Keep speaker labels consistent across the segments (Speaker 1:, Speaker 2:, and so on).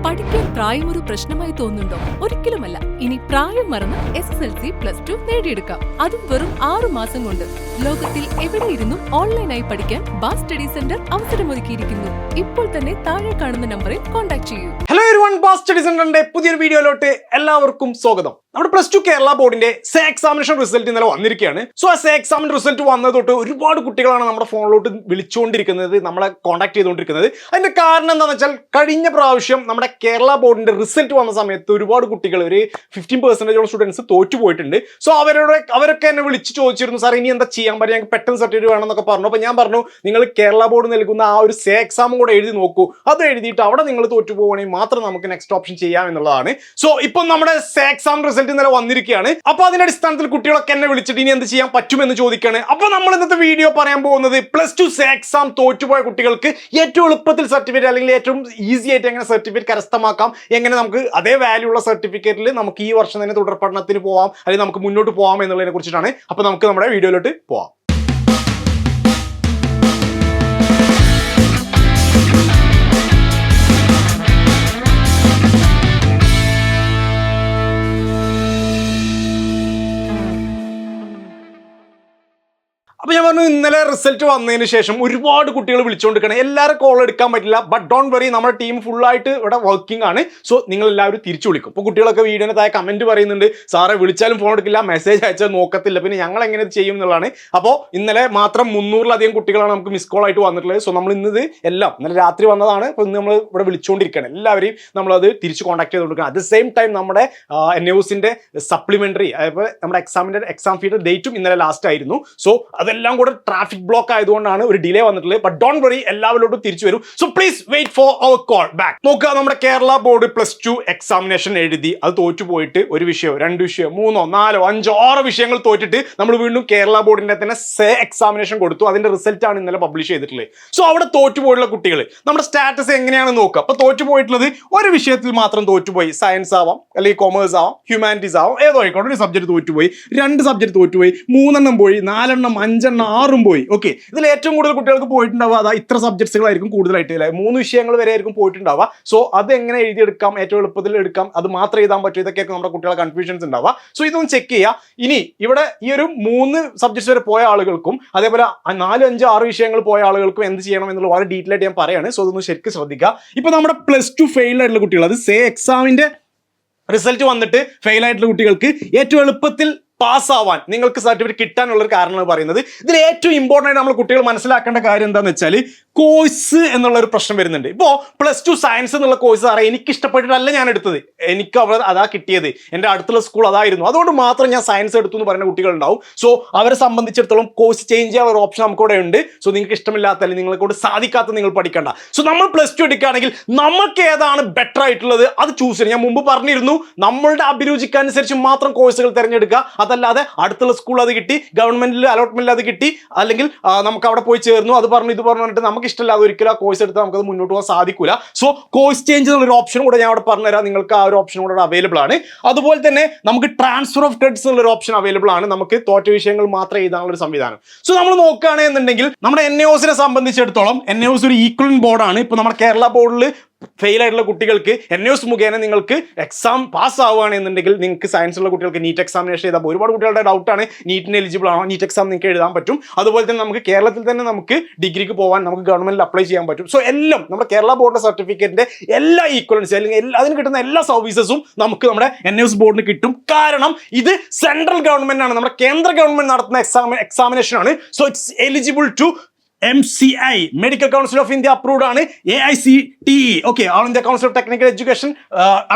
Speaker 1: പഠിക്കാൻ പ്രായമൊരു പ്രശ്നമായി തോന്നുന്നുണ്ടോ? ഒരിക്കലുമല്ല. ഇനി പ്രായം മറന്ന് SSLC+2 നേടിയെടുക്കാം. അതും വെറും 6 മാസം കൊണ്ട്. ലോകത്തിൽ എവിടെയിരുന്നും ഓൺലൈനായി പഠിക്കാൻ ബാസ് സ്റ്റഡി സെന്റർ അവസരമൊരുക്കിയിരിക്കുന്നു. ഇപ്പോൾ തന്നെ താഴെ കാണുന്ന നമ്പറിൽ കോൺടാക്ട് ചെയ്യൂ.
Speaker 2: ഹലോ എവരിവൺ, ബാസ് സ്റ്റഡി സെന്ററിന്റെ പുതിയൊരു വീഡിയോയിലോട്ട് എല്ലാവർക്കും സ്വാഗതം. നമ്മുടെ +2 കേരള ബോർഡിന്റെ സേ എക്സാമിനേഷൻ റിസൾട്ട് ഇന്നലെ വന്നിരിക്കുകയാണ്. സോ ആ സേ എക്സാമിന്റെ റിസൾട്ട് വന്നത് തൊട്ട് ഒരുപാട് കുട്ടികളാണ് നമ്മുടെ ഫോണിലോട്ട് വിളിച്ചുകൊണ്ടിരിക്കുന്നത്, നമ്മളെ കോൺടാക്ട് ചെയ്തുകൊണ്ടിരിക്കുന്നത്. അതിന്റെ കാരണം എന്താണെന്ന് വെച്ചാൽ കഴിഞ്ഞ പ്രാവശ്യം നമ്മുടെ കേരള ബോർഡിന്റെ റിസൾട്ട് വന്ന സമയത്ത് ഒരുപാട് കുട്ടികൾ, ഒരു 15% സ്റ്റുഡൻസ് തോറ്റുപോയിട്ടുണ്ട്. സോ അവരൊക്കെ എന്നെ വിളിച്ച് ചോദിച്ചിരുന്നു, സാർ ഇനി എന്താ ചെയ്യാൻ പറ്റും, ഞങ്ങൾക്ക് പെട്ടെന്ന് സർട്ടിഫിക്കറ്റ് വേണമെന്നൊക്കെ പറഞ്ഞു. അപ്പോൾ ഞാൻ പറഞ്ഞു, നിങ്ങൾ കേരള ബോർഡ് നൽകുന്ന ആ ഒരു സേ എക്സാമും കൂടെ എഴുതി നോക്കൂ. അത് എഴുതിയിട്ട് അവിടെ നിങ്ങൾ തോറ്റു പോകുകയാണെങ്കിൽ മാത്രം നമുക്ക് നെക്സ്റ്റ് ഓപ്ഷൻ ചെയ്യാം എന്നുള്ളതാണ്. സോ ഇപ്പം നമ്മുടെ സേ എക്സാം റിസൾട്ട് ഇന്നലെ വന്നിരിക്കുകയാണ്. അപ്പൊ അതിന്റെ അടിസ്ഥാനത്തിൽ കുട്ടികളൊക്കെ എന്നെ വിളിച്ചിട്ട് ഇനി എന്ത് ചെയ്യാൻ പറ്റുമെന്ന് ചോദിക്കുകയാണ്. അപ്പൊ നമ്മൾ ഇന്നത്തെ വീഡിയോ പറയാൻ പോകുന്നത് +2 സേ എക്സാം തോറ്റുപോയ കുട്ടികൾക്ക് ഏറ്റവും എളുപ്പത്തിൽ സർട്ടിഫിക്കറ്റ്, അല്ലെങ്കിൽ ഏറ്റവും ഈസി ആയിട്ട് എങ്ങനെ സർട്ടിഫിക്കറ്റ് കരസ്ഥമാക്കാം, എങ്ങനെ നമുക്ക് അതേ വാല്യൂ ഉള്ള സർട്ടിഫിക്കറ്റിൽ നമുക്ക് ഈ വർഷം തന്നെ തുടർ പഠനത്തിന് പോവാം, അല്ലെങ്കിൽ നമുക്ക് മുന്നോട്ട് പോകാം എന്നുള്ളതിനെ കുറിച്ചിട്ടാണ്. അപ്പൊ നമുക്ക് നമ്മുടെ വീഡിയോയിലോട്ട് പോവാം. അപ്പൊ ഞാൻ പറഞ്ഞു, ഇന്നലെ റിസൾട്ട് വന്നതിന് ശേഷം ഒരുപാട് കുട്ടികൾ വിളിച്ചുകൊണ്ടിരിക്കണം. എല്ലാവരും കോൾ എടുക്കാൻ പറ്റില്ല, ബട്ട് ഡോണ്ട് വറി, നമ്മുടെ ടീം ഫുള്ളായിട്ട് ഇവിടെ വർക്കിംഗ് ആണ്. സോ നിങ്ങൾ എല്ലാവരും തിരിച്ചു വിളിക്കും. ഇപ്പോൾ കുട്ടികളൊക്കെ വീഡിയോന് താഴെ കമന്റ് പറയുന്നുണ്ട്, സാറെ വിളിച്ചാലും ഫോൺ എടുക്കില്ല, മെസ്സേജ് അയച്ചാൽ നോക്കത്തില്ല, പിന്നെ ഞങ്ങൾ എങ്ങനെ ചെയ്യും എന്നുള്ളതാണ്. അപ്പോൾ ഇന്നലെ മാത്രം 300-ലധികം കുട്ടികളാണ് നമുക്ക് മിസ് കോൾ ആയിട്ട് വന്നിട്ടുള്ളത്. സോ നമ്മൾ ഇന്നത് എല്ലാം ഇന്നലെ രാത്രി വന്നതാണ്. അപ്പോൾ ഇന്ന് നമ്മൾ ഇവിടെ വിളിച്ചുകൊണ്ടിരിക്കുകയാണ്. എല്ലാവരെയും നമ്മളത് തിരിച്ച് കോൺടാക്ട് ചെയ്തുകൊണ്ടിരിക്കണം. അറ്റ് ദ സെയിം ടൈം നമ്മുടെ NAOSന്റെ സപ്ലിമെന്ററി, അതായത് നമ്മുടെ എക്സാം ഫീയുടെ ഡേറ്റും ഇന്നലെ ലാസ്റ്റ് ആയിരുന്നു. സോ എല്ലാം കൂടെ ട്രാഫിക് ബ്ലോക്ക് ആയതുകൊണ്ടാണ് ഒരു ഡിലേ വന്നിട്ടുള്ളത്. ബട്ട് ഡോണ്ട് വറി, എല്ലാവരോടും തിരിച്ചു വരും. So please wait for our call back. നോക്കുക, നമ്മുടെ കേരള ബോർഡ് +2 എക്സാമിനേഷൻ എഴുതി അത് തോറ്റുപോയിട്ട് ഒരു വിഷയമോ 2 വിഷയമോ 3, 4, 5, 6 വിഷയങ്ങൾ തോറ്റിട്ട് നമ്മൾ വീണ്ടും കേരള ബോർഡിന്റെ തന്നെ സേ എക്സാമിനേഷൻ കൊടുത്തു. അതിന്റെ റിസൾട്ട് ആണ് ഇന്നലെ പബ്ലിഷ് ചെയ്തിട്ടുള്ളത്. സോ അവിടെ തോറ്റുപോയിട്ടുള്ള കുട്ടികൾ നമ്മുടെ സ്റ്റാറ്റസ് എങ്ങനെയാണെന്ന് നോക്കുക. അപ്പൊ തോറ്റുപോയിട്ടുള്ളത് ഒരു വിഷയത്തിൽ മാത്രം തോറ്റുപോയി, സയൻസ് ആവാം, അല്ലെങ്കിൽ കൊമേഴ്സ് ആവാം, ഹ്യൂമാനിറ്റീസ് ആവാം, ഏതോ ആയിക്കോട്ടെ, ഒരു സബ്ജക്ട് തോറ്റുപോയി, 2 സബ്ജക്ട് തോറ്റുപോയി, 3 എണ്ണം പോയി, 4 എണ്ണം, 5 എണ്ണം, 6 പോയി. ഓക്കെ, ഇതിൽ ഏറ്റവും കൂടുതൽ കുട്ടികൾക്ക് പോയിട്ടുണ്ടാവുക അതാ ഇത്ര സബ്ജക്ട്സുകളായിരിക്കും കൂടുതലായിട്ട്, 3 വിഷയങ്ങൾ വരെ ആയിരിക്കും പോയിട്ടുണ്ടാവുക. സോ അത് എങ്ങനെ എഴുതിയെടുക്കാം, ഏറ്റവും എളുപ്പത്തിൽ എടുക്കാം, അത് മാത്രം എഴുതാൻ പറ്റും, ഇതൊക്കെയൊക്കെ നമ്മുടെ കുട്ടികളെ കൺഫ്യൂഷൻസ് ഉണ്ടാവുക. സോ ഇതൊന്ന് ചെക്ക് ചെയ്യുക. ഇനി ഇവിടെ ഈ ഒരു 3 സബ്ജക്ട്സ് വരെ പോയ ആളുകൾക്കും അതേപോലെ 4, 5, 6 വിഷയങ്ങൾ പോയ ആളുകൾക്കും എന്ത് ചെയ്യണം എന്നുള്ള വളരെ ഡീറ്റെയിൽ ആയിട്ട് ഞാൻ പറയാണ്. സോ അതൊന്ന് ശരിക്കും ശ്രദ്ധിക്കുക. ഇപ്പൊ നമ്മുടെ +2 ഫെയിൽ ആയിട്ടുള്ള കുട്ടികൾ, അത് സേ എക്സാമിന്റെ റിസൾട്ട് വന്നിട്ട് ഫെയിൽ ആയിട്ടുള്ള കുട്ടികൾക്ക് ഏറ്റവും എളുപ്പത്തിൽ പാസ്സാവാൻ, നിങ്ങൾക്ക് സർട്ടിഫിക്കറ്റ് കിട്ടാനുള്ളൊരു കാരണമാണ് പറയുന്നത്. ഇതിൽ ഏറ്റവും ഇമ്പോർട്ടൻ്റ് ആയിട്ട് നമ്മൾ കുട്ടികൾ മനസ്സിലാക്കേണ്ട കാര്യം എന്താണെന്ന് വെച്ചാൽ, കോഴ്സ് എന്നുള്ളൊരു പ്രശ്നം വരുന്നുണ്ട്. ഇപ്പോൾ +2 സയൻസ് എന്നുള്ള കോഴ്സ് അറിയാം, എനിക്ക് ഇഷ്ടപ്പെട്ടിട്ടല്ല ഞാൻ എടുത്തത്, എനിക്ക് അവിടെ അതാ കിട്ടിയത്, എൻ്റെ അടുത്തുള്ള സ്കൂൾ അതായിരുന്നു, അതുകൊണ്ട് മാത്രം ഞാൻ സയൻസ് എടുത്തു എന്ന് പറയുന്ന കുട്ടികളുണ്ടാവും. സോ അവരെ സംബന്ധിച്ചിടത്തോളം കോഴ്സ് ചേഞ്ച് ചെയ്യാനുള്ള ഒരു ഓപ്ഷൻ നമുക്കിവിടെ ഉണ്ട്. സോ നിങ്ങൾക്ക് ഇഷ്ടമില്ലാത്ത, അല്ലെങ്കിൽ നിങ്ങളെ കൊണ്ട് സാധിക്കാത്ത നിങ്ങൾ പഠിക്കേണ്ട. സോ നമ്മൾ +2 എടുക്കുകയാണെങ്കിൽ നമുക്ക് ഏതാണ് ബെറ്റർ ആയിട്ടുള്ളത് അത് ചൂസ് ചെയ്യണം. ഞാൻ മുമ്പ് പറഞ്ഞിരുന്നു, നമ്മളുടെ അഭിരുചിക്കനുസരിച്ച് മാത്രം കോഴ്സുകൾ തിരഞ്ഞെടുക്കുക. അതല്ലാതെ അടുത്തുള്ള സ്കൂൾ അത് കിട്ടി, ഗവൺമെന്റിൽ അലോട്ട്മെന്റിൽ അത് കിട്ടി, അല്ലെങ്കിൽ നമുക്ക് അവിടെ പോയി ചേർന്നു, അത് പറഞ്ഞു ഇത് പറഞ്ഞു പറഞ്ഞിട്ട് നമുക്ക് ഇഷ്ടമില്ലാതെ ഒരിക്കലും ആ കോഴ്സ് എടുത്താൽ നമുക്കത് മുന്നോട്ട് പോകാൻ സാധിക്കില്ല. സോ കോഴ്സ് ചേഞ്ച് എന്നുള്ളൊരു ഓപ്ഷൻ കൂടെ ഞാൻ അവിടെ പറഞ്ഞുതരാം. നിങ്ങൾക്ക് ആ ഒരു ഓപ്ഷൻ കൂടെ അവൈലബിൾ ആണ്. അതുപോലെ തന്നെ നമുക്ക് ട്രാൻസ്ഫർ ഓഫ് ക്രെഡിറ്റ്സ് എന്നുള്ളൊരു ഓപ്ഷൻ അവൈലബിൾ ആണ്. നമുക്ക് തോറ്റ വിഷയങ്ങൾ മാത്രം എഴുതാനുള്ള ഒരു സംവിധാനം. സോ നമ്മൾ നോക്കുകയാണെന്നുണ്ടെങ്കിൽ നമ്മുടെ NAOSനെ സംബന്ധിച്ചിടത്തോളം NAOS ഒരു ഈക്വലന്റ് ബോർഡാണ്. ഇപ്പൊ നമ്മുടെ കേരള ബോർഡിൽ ഫെയിൽ ആയിട്ടുള്ള കുട്ടികൾക്ക് NAOS മുഖേന നിങ്ങൾക്ക് എക്സാം പാസ് ആവുകയാണെന്നുണ്ടെങ്കിൽ, നിങ്ങൾക്ക് സയൻസ് ഉള്ള കുട്ടികൾക്ക് നീറ്റ് എക്സാമിനേഷൻ എഴുതാം. ഒരുപാട് കുട്ടികളുടെ ഡൗട്ടാണ്, നീറ്റിന് എലിജിബിൾ ആണോ, നീറ്റ് എക്സാം നിങ്ങൾക്ക് എഴുതാൻ പറ്റും. അതുപോലെ തന്നെ നമുക്ക് കേരളത്തിൽ തന്നെ നമുക്ക് ഡിഗ്രിക്ക് പോകാൻ നമുക്ക് ഗവൺമെന്റിൽ അപ്ലൈ ചെയ്യാൻ പറ്റും. സോ എല്ലാം നമ്മുടെ കേരള ബോർഡിന്റെ സർട്ടിഫിക്കറ്റിന്റെ എല്ലാ ഈക്വലൻസി, അല്ലെങ്കിൽ അതിന് കിട്ടുന്ന എല്ലാ സർവീസസും നമുക്ക് നമ്മുടെ NAOS ബോർഡിന് കിട്ടും. കാരണം ഇത് സെൻട്രൽ ഗവൺമെന്റ് ആണ്, നമ്മുടെ കേന്ദ്ര ഗവൺമെന്റ് നടത്തുന്ന എക്സാമിനേഷൻ ആണ്. So it's eligible to MCI, medical council of India approved ആണ്. AICTE, okay, all India council of technical education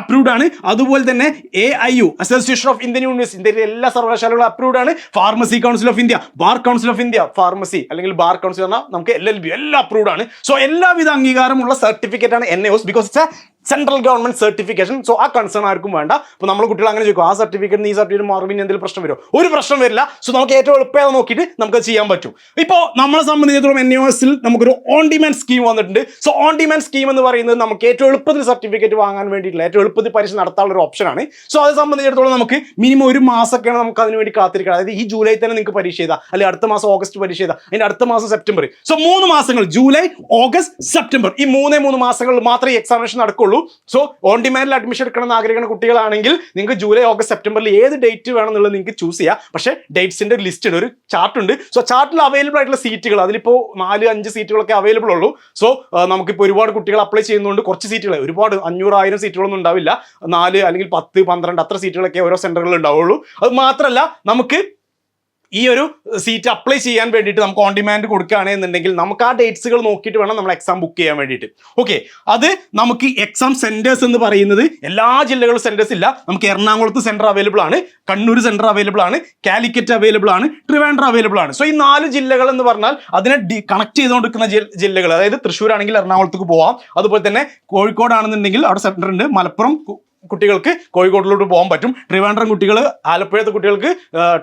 Speaker 2: approved ആണ്. അതുപോലെ തന്നെ AIU, association of Indian university, ഇന്ത്യയിലെ എല്ലാ സർവകലാശാലകളും അപ്രൂവ്ഡ് ആണ്. Pharmacy council of India, bar council of India, pharmacy അല്ലെങ്കിൽ bar council പറഞ്ഞാൽ നമുക്ക് LLB എല്ലാം അപ്രൂവ്ഡ് ആണ്. സോ എല്ലാവിധ അംഗീകാരമുള്ള സർട്ടിഫിക്കറ്റ് ആണ് NAOS, because it's A central government certification. So ആ കൺസേൺ ആർക്കും വേണ്ട. അപ്പോൾ നമ്മൾ കുട്ടികൾ അങ്ങനെ ചോദിക്കും, ആ സർട്ടിഫിക്കറ്റ് ഈ സർട്ടിഫിക്കറ്റ് മാറുമ്പോൾ എന്തെങ്കിലും പ്രശ്നം വരുമോ? ഒരു പ്രശ്നം വരില്ല. സോ നമുക്ക് ഏറ്റവും എളുപ്പമായി നോക്കിയിട്ട് നമുക്ക് ചെയ്യാൻ പറ്റും. ഇപ്പോൾ നമ്മളെ സംബന്ധിച്ചിടത്തോളം NAOSൽ നമുക്കൊരു ഓൺ ഡിമാൻഡ് സ്കീം വന്നിട്ടുണ്ട്. സോ ഓൺ ഡിമാൻഡ് സ്കീം എന്ന് പറയുന്നത് നമുക്ക് ഏറ്റവും എളുപ്പത്തിൽ സർട്ടിഫിക്കറ്റ് വാങ്ങാൻ വേണ്ടിയിട്ടുള്ള, ഏറ്റവും എളുപ്പത്തിൽ പരീക്ഷ നടത്താനുള്ള ഒരു ഓപ്ഷനാണ്. സോ അത് സംബന്ധിച്ചിടത്തോളം നമുക്ക് മിനിമം 1 മാസമൊക്കെയാണ് നമുക്ക് അതിന് വേണ്ടി കാത്തിരിക്കണം. അതായത് ഈ ജൂലൈ തന്നെ നിങ്ങൾക്ക് പരീക്ഷ ചെയ്താൽ, അല്ലെങ്കിൽ അടുത്ത മാസം ഓഗസ്റ്റ് പരീക്ഷ ചെയ്താൽ, അതിൻ്റെ അടുത്ത മാസം സെപ്റ്റംബർ. സോ 3 മാസങ്ങൾ, ജൂലൈ, ഓഗസ്റ്റ്, സെപ്റ്റംബർ, ഈ 3 മാസങ്ങളിൽ മാത്രമേ ഈ എക്സാമിനേഷൻ നടക്കുള്ളൂ. ഉള്ളൂ. സോ ഓൺ ഡിമാൻഡിൽ അഡ്മിഷൻ എടുക്കണം എന്ന് ആഗ്രഹിക്കുന്ന കുട്ടികളാണെങ്കിൽ നിങ്ങൾക്ക് ജൂലൈ ഓഗസ്റ്റ് സെപ്റ്റംബറിൽ ഏത് ഡേറ്റ് വേണമെന്നുള്ളത് നിങ്ങൾക്ക് ചൂസ് ചെയ്യാം. പക്ഷേ ഡേറ്റ്സിന്റെ ഒരു ലിസ്റ്റ് ഉണ്ട്, ഒരു ചാർട്ട് ഉണ്ട്. സോ ചാർട്ടിൽ അവൈലബിൾ ആയിട്ടുള്ള സീറ്റുകൾ അതിലിപ്പോൾ 4-5 സീറ്റുകളൊക്കെ അവൈലബിൾ ഉള്ളൂ. സോ നമുക്കിപ്പോൾ ഒരുപാട് കുട്ടികൾ അപ്ലൈ ചെയ്യുന്നതുകൊണ്ട് കുറച്ച് സീറ്റുകൾ, ഒരുപാട് 500-1000 സീറ്റുകളൊന്നും ഉണ്ടാവില്ല. 4 അല്ലെങ്കിൽ 10, 12 അത്ര സീറ്റുകളൊക്കെ ഓരോ സെന്ററുകളിൽ ഉണ്ടാവുള്ളൂ. അത് മാത്രമല്ല നമുക്ക് ഈ ഒരു സീറ്റ് അപ്ലൈ ചെയ്യാൻ വേണ്ടിയിട്ട് നമുക്ക് ഓൺ ഡിമാൻഡ് കൊടുക്കുകയാണെന്നുണ്ടെങ്കിൽ നമുക്ക് ആ ഡേറ്റ്സുകൾ നോക്കിയിട്ട് വേണം നമ്മൾ എക്സാം ബുക്ക് ചെയ്യാൻ വേണ്ടിയിട്ട്. ഓക്കെ, അത് നമുക്ക് എക്സാം സെന്റേഴ്സ് എന്ന് പറയുന്നത് എല്ലാ ജില്ലകളും സെന്റേഴ്സ് ഇല്ല. നമുക്ക് എറണാകുളത്ത് സെന്റർ അവൈലബിൾ ആണ്, കണ്ണൂർ സെന്റർ അവൈലബിൾ ആണ്, കാലിക്കറ്റ് അവൈലബിൾ ആണ്, ട്രിവാൻഡ്രം അവൈലബിൾ ആണ്. സോ ഈ 4 ജില്ലകൾ എന്ന് പറഞ്ഞാൽ അതിനെ കണക്ട് ചെയ്തുകൊണ്ടിരിക്കുന്ന ജില്ലകൾ, അതായത് തൃശ്ശൂർ ആണെങ്കിൽ എറണാകുളത്തേക്ക് പോവാം, അതുപോലെ തന്നെ കോഴിക്കോടാണെന്നുണ്ടെങ്കിൽ അവിടെ സെന്റർ ഉണ്ട്, മലപ്പുറം കുട്ടികൾക്ക് കോഴിക്കോട്ടിലോട്ട് പോകാൻ പറ്റും, ട്രിവാൻഡ്രം കുട്ടികൾ ആലപ്പുഴത്തെ കുട്ടികൾക്ക്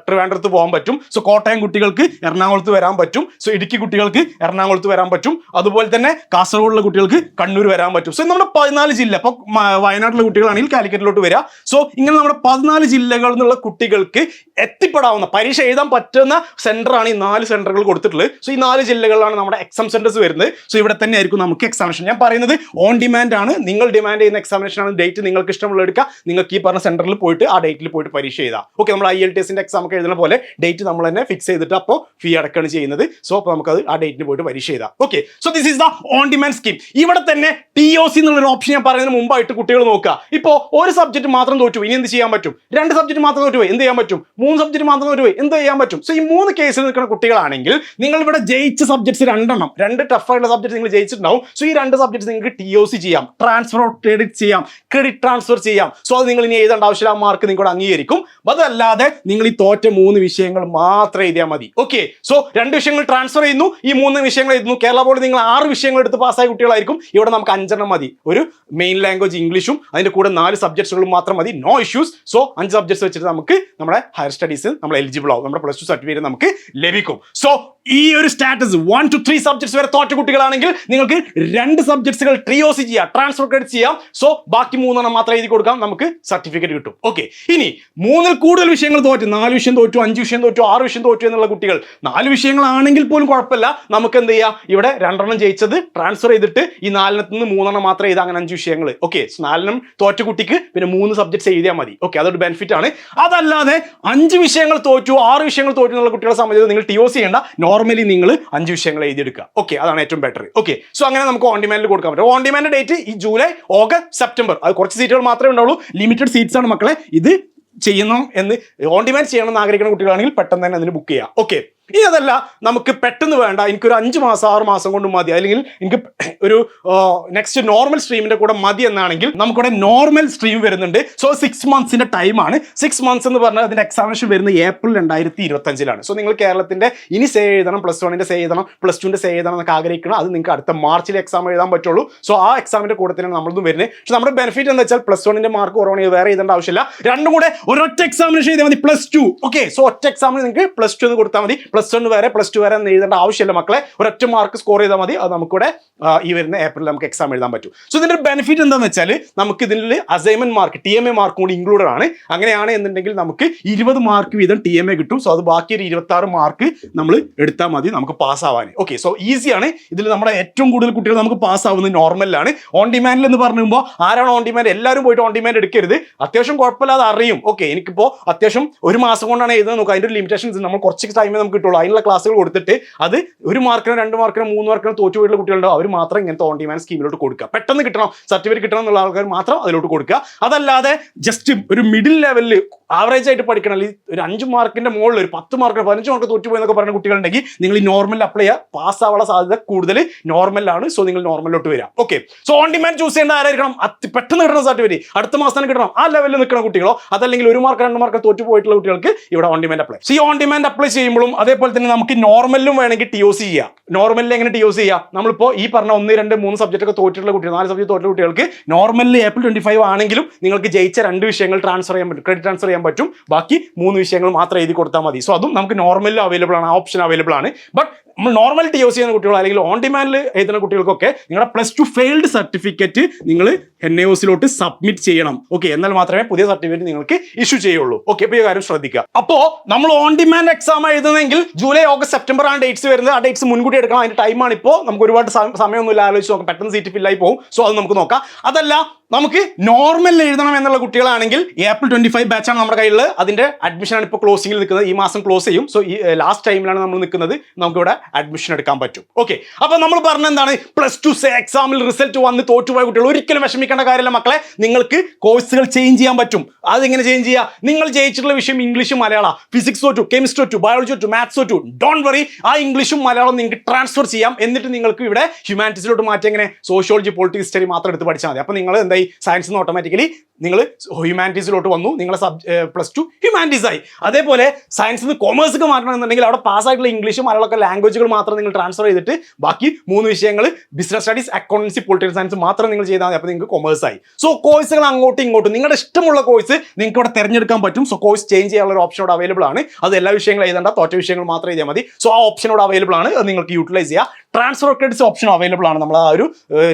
Speaker 2: ട്രിവാൻഡ്രത്ത് പോകാൻ പറ്റും, സോ കോട്ടയം കുട്ടികൾക്ക് എറണാകുളത്ത് വരാൻ പറ്റും, സോ ഇടുക്കി കുട്ടികൾക്ക് എറണാകുളത്ത് വരാൻ പറ്റും, അതുപോലെ തന്നെ കാസർഗോഡുള്ള കുട്ടികൾക്ക് കണ്ണൂർ വരാൻ പറ്റും. സോ നമ്മുടെ 14 ജില്ല, അപ്പോൾ വയനാട്ടിലെ കുട്ടികളാണെങ്കിൽ കാലിക്കറ്റിലോട്ട് വരിക. സോ ഇങ്ങനെ നമ്മുടെ 14 ജില്ലകളിൽ നിന്നുള്ള കുട്ടികൾക്ക് എത്തിപ്പെടാവുന്ന, പരീക്ഷ എഴുതാൻ പറ്റുന്ന സെന്ററാണ് ഈ 4 സെന്ററുകൾ കൊടുത്തിട്ടുള്ളത്. സോ ഈ 4 ജില്ലകളിലാണ് നമ്മുടെ എക്സാം സെന്റേഴ്സ് വരുന്നത്. സോ ഇവിടെ തന്നെ ആയിരിക്കും നമുക്ക് എക്സാമിനേഷൻ. ഞാൻ പറയുന്നത് ഓൺ ഡിമാൻഡ് ആണ്, നിങ്ങൾ ഡിമാൻഡ് ചെയ്യുന്ന എക്സാമിനേഷൻ ആണ്. ഡേറ്റ് നിങ്ങൾക്ക് ഇഷ്ടമുള്ള എടുക്കുക, നിങ്ങൾക്ക് ഈ പറഞ്ഞ സെന്ററിൽ പോയിട്ട് ആ ഡേറ്റിൽ പോയിട്ട് പരീക്ഷ ചെയ്താൽ ഓക്കെ. നമ്മൾ IELTSന്റെ എക്സാം ഒക്കെ എഴുതുന്ന പോലെ ഡേറ്റ് നമ്മൾ തന്നെ ഫിക്സ് ചെയ്തിട്ട് അപ്പോൾ ഫീ അടക്കുകയാണ് ചെയ്യുന്നത്. സോ അപ്പോൾ നമുക്കത് ആ ഡേറ്റിന് പോയിട്ട് പരീക്ഷ ചെയ്താൽ okay. So this is the on demand scheme. ഇവിടെ തന്നെ TOC എന്നുള്ളൊരു ഓപ്ഷൻ ഞാൻ പറയുന്നതിന് മുമ്പായിട്ട് കുട്ടികൾ നോക്കുക. ഇപ്പോൾ ഒരു സബ്ജക്ട് മാത്രം തോറ്റു, ഇനി എന്ത് ചെയ്യാൻ പറ്റും? 2 സബ്ജക്ട് മാത്രം തോറ്റുപോയി, എന്ത് ചെയ്യാൻ പറ്റും? 3 സബ്ജക്ട് മാത്രം തോറ്റുപോയി, എന്ത് ചെയ്യാൻ പറ്റും? സോ ഈ 3 കേസിൽ നിൽക്കുന്ന കുട്ടികളാണെങ്കിൽ നിങ്ങൾ ഇവിടെ ജയിച്ച സബ്ജക്ട്സ് 2 ടഫായിട്ടുള്ള സബ്ജക്ട് നിങ്ങൾ ജയിച്ചിട്ടുണ്ടാവും. സോ ഈ 2 സബ്ജക്ട്സ് നിങ്ങൾക്ക് TOC ചെയ്യാം, ട്രാൻസ്ഫർ ഓഫ് ക്രെഡിറ്റ് ചെയ്യാം, ക്രെഡിറ്റ് ട്രാൻസ്ഫർ ചെയ്യാം. സോ അത് നിങ്ങൾ ഇനി എഴുതേണ്ട ആവശ്യമില്ല, ആ മാർക്ക് നിങ്ങളോട് അംഗീകരിക്കും. അതല്ലാതെ നിങ്ങൾ ഈ തോറ്റ 3 വിഷയങ്ങൾ മാത്രം എഴുതിയാൽ മതി. ഓക്കെ, സോ 2 വിഷയങ്ങൾ ട്രാൻസ്ഫർ ചെയ്യുന്നു, ഈ 3 വിഷയങ്ങൾ എഴുതുന്നു. കേരള ബോർഡ് നിങ്ങൾ 6 വിഷയങ്ങൾ എടുത്ത് പാസ്സായ കുട്ടികളായിരിക്കും. ഇവിടെ നമുക്ക് 5 മതി. ഒരു മെയിൻ ലാംഗ്വേജ് ഇംഗ്ലീഷും അതിന്റെ കൂടെ 4 സബ്ജക്ട്സുകളും മാത്രം മതി, നോ ഇഷ്യൂസ്. സോ 5 സബ്ജക്ട്സ് വെച്ചിട്ട് നമുക്ക് നമ്മുടെ ഹയർ സ്റ്റഡീസ് നമ്മൾ എലിജിബിൾ ആവും, നമ്മുടെ +2 സർട്ടിഫിക്കറ്റ് നമുക്ക് ലഭിക്കും. സോ ഈ ഒരു സ്റ്റാറ്റസ് 1 to 3 സബ്ജക്ട്സ് വരെ തോറ്റ കുട്ടികളാണെങ്കിൽ നിങ്ങൾക്ക് 2 സബ്ജക്ട്സുകൾ TOC ചെയ്യാം, ട്രാൻസ്ഫർ ക്രെഡിറ്റ് ചെയ്യാം. സോ ബാക്കി 3 മാത്രം എഴുതി കൊടുക്കാം, നമുക്ക് സർട്ടിഫിക്കറ്റ് കിട്ടും. ഓക്കെ, ഇനി 3 കൂടുതൽ വിഷയങ്ങൾ തോറ്റു, 4 വിഷയം തോറ്റു, 5 വിഷയം തോറ്റു, 6 വിഷയം തോറ്റു എന്നുള്ള കുട്ടികൾ, 4 വിഷയങ്ങളാണെങ്കിൽ പോലും കുഴപ്പമില്ല, നമുക്ക് എന്ത് ചെയ്യാം? ഇവിടെ 2 ജയിച്ചത് ട്രാൻസ്ഫർ ചെയ്തിട്ട് ഈ 4 നിന്ന് 3 മാത്രം എഴുതാം, അങ്ങനെ 5 വിഷയങ്ങൾ. ഓക്കെ, 4 തോറ്റ കുട്ടിക്ക് പിന്നെ 3 സബ്ജക്ട്സ് എഴുതിയാൽ മതി. ഓക്കെ, അതൊരു ബെനിഫിറ്റ് ആണ്. അതല്ലാതെ 5 വിഷയങ്ങൾ തോറ്റു, 6 വിഷയങ്ങൾ തോറ്റു എന്നുള്ള കുട്ടികളെ സംബന്ധിച്ച് നിങ്ങൾ TOC ചെയ്യേണ്ട, നോർമലി നിങ്ങൾ 5 വിഷയങ്ങൾ എഴുതിയെടുക്കുക. ഓക്കെ, അതാണ് ഏറ്റവും ബെറ്റർ. ഓക്കെ, സോ അങ്ങനെ നമുക്ക് ഓൺ ഡിമാൻഡിൽ കൊടുക്കാൻ പറ്റും. ഓൺ ഡിമാൻഡ് ഡേറ്റ് ഈ ജൂലൈ, ഓഗസ്റ്റ്, സെപ്റ്റംബർ. അത് കുറച്ച് സീറ്റുകൾ മാത്രമേ ഉണ്ടാവുള്ളൂ, ലിമിറ്റഡ് സീറ്റ്സ് ആണ് മക്കളെ. ഇത് ചെയ്യണം എന്ന് ഓൺ ഡിമാൻഡ് ചെയ്യണം എന്ന് ആഗ്രഹിക്കുന്ന കുട്ടികളാണെങ്കിൽ പെട്ടെന്ന് തന്നെ അതിന് ബുക്ക് ചെയ്യാം. ഓക്കെ, ഇനി അതല്ല നമുക്ക് പെട്ടെന്ന് വേണ്ട, എനിക്കൊരു 5 മാസം 6 മാസം കൊണ്ട് മതി, അല്ലെങ്കിൽ എനിക്ക് ഒരു നെക്സ്റ്റ് നോർമൽ സ്ട്രീമിന്റെ കൂടെ മതി എന്നാണെങ്കിൽ നമുക്കിവിടെ നോർമൽ സ്ട്രീം വരുന്നുണ്ട്. സോ 6 മന്ത്സിന്റെ ടൈമാണ്. 6 മന്ത്സ് എന്ന് പറഞ്ഞാൽ അതിന്റെ എക്സാമിനേഷൻ വരുന്നത് ഏപ്രിൽ 2025. സോ നിങ്ങൾ കേരളത്തിന്റെ ഇനി സേ എഴുതണം, +1ന്റെ സേ എഴുതണം, +2ന്റെ സേ എഴുതണം എന്നൊക്കെ ആഗ്രഹിക്കണം, അത് നിങ്ങൾക്ക് അടുത്ത മാർച്ചിൽ എക്സാം എഴുതാൻ പറ്റുള്ളൂ. സോ ആ എക്സാമിന്റെ കൂടെ തന്നെ നമ്മളൊന്നും വരുന്നത്. പക്ഷെ നമ്മുടെ ബെനിഫിറ്റ് എന്താ വെച്ചാൽ +1ന്റെ മാർക്ക് കുറവാണെങ്കിൽ വേറെ എഴുതേണ്ട ആവശ്യമില്ല, 2 കൂടെ ഒരൊറ്റ എക്സാമിനേഷൻ എഴുതിയാൽ മതി. +2 ഓക്കെ, സോ ഒറ്റ എക്സാമിന് നിങ്ങൾക്ക് +2 എന്ന് കൊടുത്താൽ മതി. +1 വരെ +2 വരെ എഴുതേണ്ട ആവശ്യമില്ല മക്കളെ, ഒരൊറ്റ മാർക്ക് സ്കോർ ചെയ്താൽ മതി. അത് നമുക്കിവിടെ ഈ വരുന്ന ഏപ്രിൽ നമുക്ക് എക്സാം എഴുതാൻ പറ്റും. സോ ഇതിന്റെ ഒരു ബെനിഫിറ്റ് എന്താണെന്ന് വെച്ചാൽ നമുക്ക് ഇതിൽ അസൈൻമെന്റ് മാർക്ക്, TMA മാർക്കും കൂടി ഇൻക്ലൂഡഡ് ആണ്. അങ്ങനെയാണ് എന്നുണ്ടെങ്കിൽ നമുക്ക് 20 മാർക്ക് വീതം TMA കിട്ടും. സോ അത് ബാക്കി ഒരു 26 മാർക്ക് നമ്മൾ എടുത്താൽ മതി നമുക്ക് പാസ് ആവാൻ. ഓക്കെ, സോ ഈസിയാണ്. ഇതിൽ നമ്മുടെ ഏറ്റവും കൂടുതൽ കുട്ടികൾ നമുക്ക് പാസ് ആവുന്നത് നോർമലിലാണ്. ഓൺ ഡിമാൻഡിൽ എന്ന് പറയുമ്പോൾ ആരാണ് ഓൺ ഡിമാൻഡ്? എല്ലാവരും പോയിട്ട് ഓൺ ഡിമാൻഡ് എടുക്കരുത്. അത്യാവശ്യം കുഴപ്പമില്ലാതെ അറിയും. ഓക്കെ, എനിക്കിപ്പോൾ അത്യാവശ്യം 1 മാസം കൊണ്ടാണ് എഴുതുന്നത് നോക്കുക, അതിൻ്റെ ഒരു ലിമിറ്റേഷൻസ്, നമ്മൾ കുറച്ച് ടൈമേ നമുക്ക് കിട്ടുള്ളൂ. അതിനുള്ള ക്ലാസ്സുകൾ കൊടുത്തിട്ട് അത് 1 മാർക്കിനോ 2 മാർക്കിനോ 3 മാർക്കിനോ തോറ്റു പോയിട്ടുള്ള കുട്ടികളുണ്ടോ, അവർ മാത്രം ഇങ്ങനത്തെ ഓൺ ഡിമാൻഡ് സ്കീമിലോട്ട് കൊടുക്കുക. പെട്ടെന്ന് കിട്ടണം, സർട്ടിഫിക്കറ്റ് കിട്ടണം എന്നുള്ള ആൾക്കാർ മാത്രം അതിലോട്ട് കൊടുക്കുക. അതല്ലാതെ ജസ്റ്റ് ഒരു മിഡിൽ ലെവലിൽ ആവറേജ് ആയിട്ട് പഠിക്കണം, അല്ലെങ്കിൽ ഒരു 5 മാർക്കിന്റെ മുകളിൽ ഒരു 10 മാർക്ക് 15 മാർക്ക് തോറ്റു പോയെന്നൊക്കെ പറയുന്ന കുട്ടികളുണ്ടെങ്കിൽ നിങ്ങൾ ഈ നോർമൽ അപ്ലൈ ചെയ്യുക. പാസ് ആവാനുള്ള സാധ്യത കൂടുതൽ നോർമലാണ്. സോ നിങ്ങൾ നോർമലിലോട്ട് വരിക. Okay, so on demand choose ചെയ്യേണ്ട ആരായിരിക്കണം? പെട്ടെന്ന് കിട്ടണം സർട്ടിഫിക്കറ്റ്, അടുത്ത മാസം കിട്ടണം, ആ ലെവലിൽ നിൽക്കുന്ന കുട്ടികളോ അതല്ലെങ്കിൽ 1 മാർക്ക് 2 മാർക്ക് തോറ്റു പോയിട്ടുള്ള കുട്ടികൾക്ക് ഇവിടെ ഓൺ ഡിമാൻഡ് അപ്ലൈ. സോ ഈ ഓൺ ഡിമാൻഡ് അപ്ലൈ ചെയ്യുമ്പോഴും അതേപോലെ തന്നെ നമുക്ക് നോർമലിലും വേണമെങ്കിൽ TOC ചെയ്യാം. നോർമലിൽ എങ്ങനെ TOC ചെയ്യാം? നമ്മളിപ്പോൾ ഈ പറഞ്ഞ 1, 2, 3 സബ്ജക്റ്റ് ഒക്കെ തോറ്റിട്ടുള്ള കുട്ടികൾ, 4 സബ്ജക്ട് തോറ്റുള്ള കുട്ടികൾക്ക് നോർമലിൽ ഏപ്രിൽ 25 ആണെങ്കിലും നിങ്ങൾക്ക് ജയിച്ച 2 വിഷയങ്ങൾ ട്രാൻസ്ഫർ ചെയ്യാൻ പറ്റും, ക്രെഡിറ്റ് ട്രാൻസ്ഫർ ചെയ്യാൻ പറ്റും. ബാക്കി 3 വിഷയങ്ങൾ മാത്രം എഴുതി കൊടുത്താൽ മതി. സോ അതും നമുക്ക് നോർമലിൽ അവൈലബിൾ ആണ്, ഓപ്ഷൻ അവൈലബിൾ ആണ്. ബട്ട് നമ്മൾ നോർമൽ TOC ചെയ്യുന്ന കുട്ടികൾ അല്ലെങ്കിൽ ഓൺ ഡിമാൻഡിൽ എഴുതുന്ന കുട്ടികൾക്കൊക്കെ നിങ്ങളുടെ +2 ഫെയിൽഡ് സർട്ടിഫിക്കറ്റ് നിങ്ങൾ NIOSലോട്ട് സബ്മിറ്റ് ചെയ്യണം. ഓക്കെ, എന്നാൽ മാത്രമേ പുതിയ സർട്ടിഫിക്കറ്റ് നിങ്ങൾക്ക് ഇഷ്യൂ ചെയ്യുള്ളൂ. ഓക്കെ, അപ്പോൾ ഈ കാര്യം ശ്രദ്ധിക്കുക. അപ്പോൾ നമ്മൾ ഓൺ ഡിമാൻഡ് എക്സാം എഴുതുന്നെങ്കിൽ ജൂലൈ, ഓഗസ്റ്റ്, സെപ്റ്റംബർ ആണ് ഡേറ്റ്സ് വരുന്നത്. ആ ഡേറ്റ്സ് മുൻകൂട്ടി എടുക്കണം. അതിന്റെ ടൈമാണ് ഇപ്പോൾ. നമുക്ക് ഒരുപാട് സമയമൊന്നുമില്ല, ആലോചിച്ച് നോക്കാം, പെട്ടെന്ന് സീറ്റ് ഫില്ലായി പോകും. സോ അത് നമുക്ക് നോക്കാം. അതല്ല നമുക്ക് നോർമൽ എഴുതണം എന്നുള്ള കുട്ടികളാണെങ്കിൽ ഏപ്രിൽ 25 ബാച്ചാണ് നമ്മുടെ കയ്യിൽ. അതിന്റെ അഡ്മിഷനാണ് ഇപ്പോൾ ക്ലോസിംഗിൽ നിൽക്കുന്നത്. ഈ മാസം ക്ലോസ് ചെയ്യും. സോ ഈ ലാസ്റ്റ് ടൈമിലാണ് നമ്മൾ നിൽക്കുന്നത്. നമുക്ക് ഇവിടെ അഡ്മിഷൻ എടുക്കാൻ പറ്റും. ഓക്കെ, അപ്പൊ നമ്മൾ പറഞ്ഞ എന്താണ്, +2 എക്സാമിൽ റിസൾട്ട് വന്ന് തോറ്റുപോയ കുട്ടികൾ ഒരിക്കലും വിഷമിക്കേണ്ട കാര്യമില്ല മക്കളെ. നിങ്ങൾക്ക് കോഴ്സുകൾ ചേഞ്ച് ചെയ്യാൻ പറ്റും. അതെങ്ങനെ ചേഞ്ച് ചെയ്യുക? നിങ്ങൾ ജയിച്ചിട്ടുള്ള വിഷയം ഇംഗ്ലീഷ്, മലയാളം, ഫിസിക്സ് തോറ്റു, കെമിസ്ട്രി തോറ്റു, ബയോളജി തോറ്റു, മാത്സ് തോറ്റു, ഡോണ്ട് വറി. ആ ഇംഗ്ലീഷും മലയാളം നിങ്ങൾക്ക് ട്രാൻസ്ഫർ ചെയ്യാം. എന്നിട്ട് നിങ്ങൾക്ക് ഇവിടെ ഹ്യൂമാനിറ്റീസിലോട്ട് മാറ്റി എങ്ങനെ സോഷ്യോളജി, പൊളിറ്റിക്സ്, ഹിസ്റ്ററി മാത്രം എടുത്ത് പഠിച്ചാൽ മതി. അപ്പൊ നിങ്ങൾ എന്തായി, സയൻസിൽ നിന്ന് ഓട്ടോമാറ്റിക്കലി നിങ്ങൾ ഹ്യൂമാനിറ്റീസിലോട്ട് വന്നു. നിങ്ങളെ +2 ഹ്യൂമാനിറ്റീസ് ആയി. അതേപോലെ സയൻസിൽ നിന്ന് കൊമേഴ്സിക്ക് മാറ്റണമെന്നുണ്ടെങ്കിൽ അവിടെ പാസ്സായിട്ടുള്ള ഇംഗ്ലീഷ്, മലയാളമൊക്കെ ലാംഗ്വേജുകൾ മാത്രം നിങ്ങൾ ട്രാൻസ്ഫർ ചെയ്തിട്ട് ബാക്കി 3 വിഷയങ്ങൾ business studies, accountancy, political science മാത്രം നിങ്ങൾ ചെയ്താൽ മതി. അപ്പോൾ നിങ്ങൾക്ക് കൊമേഴ്സ് ആയി. സോ കോഴ്സുകൾ അങ്ങോട്ടും ഇങ്ങോട്ടും നിങ്ങളുടെ ഇഷ്ടമുള്ള കോഴ്സ് നിങ്ങൾക്ക് ഇവിടെ തിരഞ്ഞെടുക്കാൻ പറ്റും. സോ കോഴ്സ് ചേഞ്ച് ചെയ്യാനുള്ള ഒരു ഓപ്ഷൻ ഇവിടെ അവൈലബിൾ ആണ്. അത് എല്ലാ വിഷയങ്ങളും എഴുതേണ്ട, തോറ്റ വിഷയങ്ങൾ മാത്രം എഴുതിയാൽ മതി. സോ ആ ഓപ്ഷൻ ഇവിടെ അവൈലബിൾ ആണ്. അത് നിങ്ങൾക്ക് യൂട്ടിലൈസ് ചെയ്യാം. ട്രാൻസ്ഫർ ക്രെഡിറ്റ്സ് ഓപ്ഷൻ അവൈലബിൾ ആണ്. നമ്മൾ ആ ഒരു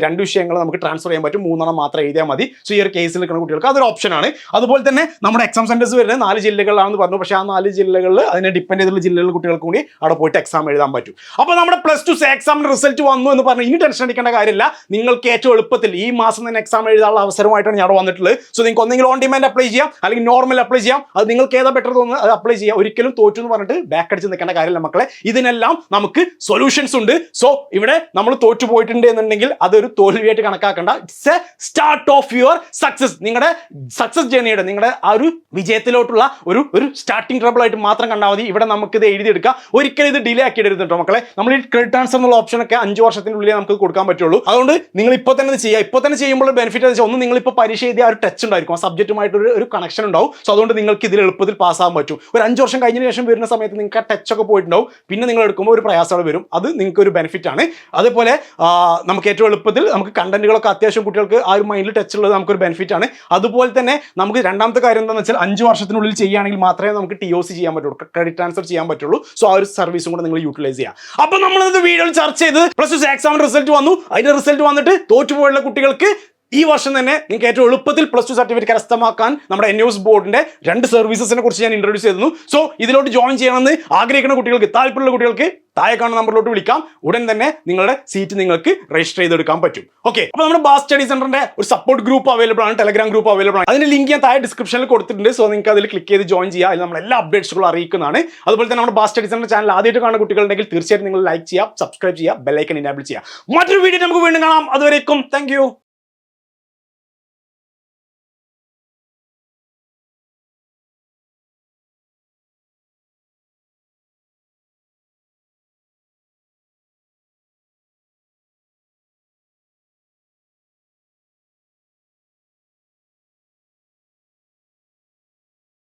Speaker 2: 2 വിഷയങ്ങൾ നമുക്ക് ട്രാൻസ്ഫർ ചെയ്യാൻ പറ്റും. 3 മാത്രം എഴുതിയാൽ മതി. സോ ഈ ഒരു കേസിൽ നിൽക്കുന്ന കുട്ടികൾക്ക് അതൊരു ഓപ്ഷനാണ്. അതുപോലെ തന്നെ നമ്മുടെ എക്സാം സെന്റേഴ്സ് വരുന്നത് 4 ജില്ലകളിലാണെന്ന് പറഞ്ഞു. പക്ഷേ ആ 4 ജില്ലകളിൽ അതിനെ ഡിപ്പെൻഡ് ചെയ്തിട്ടുള്ള ജില്ലകളിൽ കുട്ടികൾക്ക് കൂടി അവിടെ പോയിട്ട് എക്സാം എഴുതാൻ പറ്റും. അപ്പോൾ നമ്മുടെ +2 എക്സാമിന്റെ റിസൾട്ട് വന്നു എന്ന് പറഞ്ഞാൽ ഇനി ടെൻഷൻ അടിക്കേണ്ട കാര്യമില്ല. നിങ്ങൾക്ക് ഏറ്റവും എളുപ്പത്തിൽ ഈ മാസം തന്നെ എക്സാം എഴുതാനുള്ള അവസരമായിട്ടാണ് ഞാൻ വന്നിട്ടുള്ളത്. സോ നിങ്ങൾക്ക് ഒന്നെങ്കിൽ ഓൺ ഡിമാൻഡ് അപ്ലൈ ചെയ്യാം, അല്ലെങ്കിൽ നോർമൽ അപ്ലൈ ചെയ്യാം. അത് നിങ്ങൾക്ക് ഏതാ ബെറ്റർ തോന്നുന്നത് അത് അപ്ലൈ ചെയ്യാം. ഒരിക്കലും തോറ്റു എന്ന് പറഞ്ഞിട്ട് ബാക്ക് അടിച്ച് നിൽക്കേണ്ട കാര്യമില്ല മക്കളെ. ഇതിനെല്ലാം നമുക്ക് സൊല്യൂഷൻസ് ഉണ്ട്. സോ ഇവിടെ നമ്മൾ തോറ്റു പോയിട്ടുണ്ട് എന്നുണ്ടെങ്കിൽ അതൊരു തോൽവിയായിട്ട് കണക്കാക്കണ്ട. It's a start of your success. നിങ്ങളുടെ സക്സസ് ജേർണിയുടെ, നിങ്ങളുടെ ആ ഒരു വിജയത്തിലോട്ടുള്ള ഒരു സ്റ്റാർട്ടിംഗ് ട്രബിൾ ആയിട്ട് മാത്രം കണ്ടാൽ മതി. ഇവിടെ നമുക്ക് ഇത് എഴുതിയെടുക്കാം. ഒരിക്കലും ഇത് ഡിലേ ആക്കി എടുത്തിട്ട് കേട്ടോ മക്കളെ. നമ്മൾ ഈ ക്രെഡിറ്റ് ട്രാൻസ്ഫർ എന്നുള്ള ഓപ്ഷനൊക്കെ 5 വർഷത്തിനുള്ളിൽ നമുക്ക് കൊടുക്കാൻ പറ്റുള്ളൂ. അതുകൊണ്ട് നിങ്ങൾ ഇപ്പോൾ തന്നെ ചെയ്യുക. ഇപ്പോൾ തന്നെ ചെയ്യുമ്പോൾ ബെനിഫിറ്റ് വെച്ചാൽ ഒന്ന്, നിങ്ങൾ ഇപ്പോൾ പരീക്ഷ എഴുതിയ ഒരു ടച്ച് ഉണ്ടായിരിക്കും, ആ സബ്ജക്റ്റുമായിട്ട് ഒരു കണക്ഷൻ ഉണ്ടാവും. സോ അതുകൊണ്ട് നിങ്ങൾക്ക് ഇതിൽ എളുപ്പത്തിൽ പാസ്സാകാൻ പറ്റും. ഒരു 5 വർഷം കഴിഞ്ഞതിന് ശേഷം വരുന്ന സമയത്ത് നിങ്ങൾക്ക് ആ ടച്ച് ഒക്കെ പോയിട്ടുണ്ടാവും. പിന്നെ നിങ്ങൾ എടുക്കുമ്പോൾ ഒരു പ്രയാസങ്ങൾ വരും. അത് നിങ്ങൾക്ക് ഒരു ബെനിഫിറ്റ് ആണ്. അതേപോലെ നമുക്ക് ഏറ്റവും എളുപ്പത്തിൽ നമുക്ക് കണ്ടന്റുകളൊക്കെ അത്യാവശ്യം കുട്ടികൾക്ക് ആ ഒരു മൈൻഡിൽ ടച്ച് ഉള്ളത് നമുക്കൊരു ബെനിഫിറ്റ് ആണ്. അതുപോലെ തന്നെ നമുക്ക് രണ്ടാമത്തെ കാര്യം എന്താണെന്ന് വെച്ചാൽ 5 വർഷത്തിനുള്ളിൽ ചെയ്യുകയാണെങ്കിൽ മാത്രമേ നമുക്ക് TOC ചെയ്യാൻ പറ്റുള്ളൂ, ക്രെഡിറ്റ് ട്രാൻസ്ഫർ ചെയ്യാൻ പറ്റുള്ളൂ. സോ ആ ഒരു സർവീസും കൂടെ നിങ്ങൾ യൂട്ടിലൈസ് ചെയ്യാം. അപ്പോൾ നമ്മളിത് വീഡിയോയിൽ ചർച്ച ചെയ്ത് +2 എക്സാമിന്റെ റിസൾട്ട് വന്നു. അതിന്റെ റിസൾട്ട് വന്നിട്ട് തോറ്റുപോയുള്ള കുട്ടികൾക്ക് ഈ വർഷം തന്നെ നിങ്ങൾക്ക് ഏറ്റവും എളുപ്പത്തിൽ +2 സർട്ടിഫിക്കറ്റ് കരസ്ഥമാക്കാൻ നമ്മുടെ NUS ബോർഡിന്റെ 2 സർവീസസിനെ കുറിച്ച് ഞാൻ ഇൻട്രൊഡ്യൂസ് ചെയ്തിരുന്നു. സോ ഇതിലോട്ട് ജോയിൻ ചെയ്യണമെന്ന് ആഗ്രഹിക്കുന്ന കുട്ടികൾക്ക്, താല്പര്യമുള്ള കുട്ടികൾക്ക് താഴെ കാണുന്ന നമ്പറിലോട്ട് വിളിക്കാം. ഉടൻ തന്നെ നിങ്ങളുടെ സീറ്റ് നിങ്ങൾക്ക് രജിസ്റ്റർ ചെയ്തെടുക്കാൻ പറ്റും. ഓക്കെ, അപ്പോൾ നമ്മുടെ ബാസ് സ്റ്റഡി സെന്ററിന്റെ ഒരു സപ്പോർട്ട് ഗ്രൂപ്പ് അവൈലബിൾ ആണ്, ടെലഗ്രാം ഗ്രൂപ്പ് അവൈലബിൾ ആണ്. അതിന്റെ ലിങ്ക് ഞാൻ താഴെ ഡിസ്ക്രിപ്ഷനിൽ കൊടുത്തിട്ടുണ്ട്. സോ നിങ്ങൾക്ക് അതിൽ ക്ലിക്ക് ചെയ്ത് ജോയിൻ ചെയ്യുക. അതിൽ നമ്മൾ എല്ലാ അപ്ഡേറ്റ്സുകളും അറിയിക്കുന്നതാണ്. അതുപോലെ തന്നെ നമ്മുടെ ബാസ് സ്റ്റഡി സെന്റർ ചാനൽ ആദ്യമായിട്ട് കാണുന്ന കുട്ടികളുണ്ടെങ്കിൽ തീർച്ചയായിട്ടും നിങ്ങൾ ലൈക്ക് ചെയ്യുക, സബ്സ്ക്രൈബ് ചെയ്യുക, ബെൽ ഐക്കൺ എനേബിൾ ചെയ്യുക. മറ്റൊരു വീഡിയോ നമുക്ക് വീണ്ടും കാണാം. അതുവരേക്കും താങ്ക് യു.